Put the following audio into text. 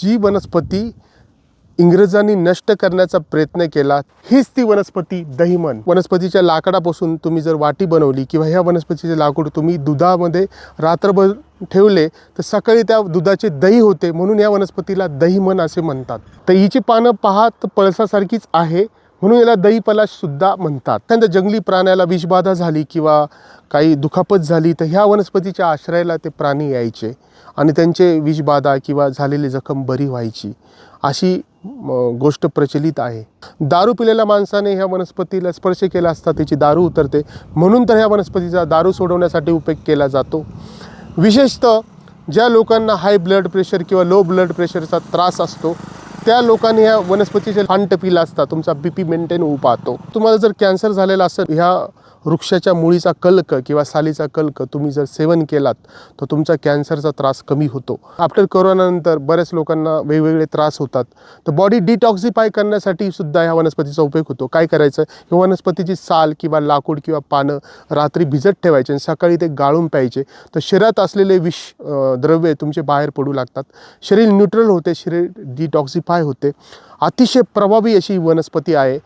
जी वनस्पती इंग्रजांनी नष्ट करण्याचा प्रयत्न केला, हीच ती वनस्पती दहिमन. वनस्पतीच्या लाकडापासून तुम्ही जर वाटी बनवली किंवा ह्या वनस्पतीचे लाकूड तुम्ही दुधामध्ये रात्रभर ठेवले तर सकाळी त्या दुधाचे दही होते, म्हणून या वनस्पतीला दहिमन असे म्हणतात. तर हिची पानं पाहात पळसासारखीच आहे, म्हणून याला दहीपलाशसुद्धा म्हणतात. त्यानंतर जंगली प्राण्याला विषबाधा झाली किंवा काही दुखापत झाली तर ह्या वनस्पतीच्या आश्रयाला ते प्राणी यायचे आणि त्यांचे विषबाधा किंवा झालेली जखम बरी व्हायची, अशी गोष्ट प्रचलित आहे. दारू पिलेल्या माणसाने ह्या वनस्पतीला स्पर्श केला असता त्याची दारू उतरते, म्हणून तर ह्या वनस्पतीचा दारू सोडवण्यासाठी उपयोग केला जातो. विशेषतः ज्या लोकांना हाय ब्लड प्रेशर किंवा लो ब्लड प्रेशरचा त्रास असतो त्या लोकांनी ह्या वनस्पतीचे फांट पिला असता तुमचा BP मेंटेन होऊ पाहतो. तुम्हाला जर कॅन्सर झालेला असेल, ह्या वृक्षाच्या मुळीचा कल्क किंवा सालीचा कल्क तुम्ही जर सेवन केलात तर तुमचा कॅन्सरचा त्रास कमी होतो. आफ्टर कोरोनानंतर बऱ्याच लोकांना वेगवेगळे त्रास होतात, तर बॉडी डिटॉक्सिफाय करण्यासाठी सुद्धा ह्या वनस्पतीचा उपयोग होतो. काय करायचं, ही वनस्पतीची साल किंवा लाकूड किंवा पानं रात्री भिजत ठेवायचे आणि सकाळी ते गाळून प्यायचे, तर शरीरात असलेले विष द्रव्ये तुमचे बाहेर पडू लागतात. शरीर न्यूट्रल होते, शरीर डिटॉक्सिफाय होते. अतिशय प्रभावी अशी वनस्पती आहे.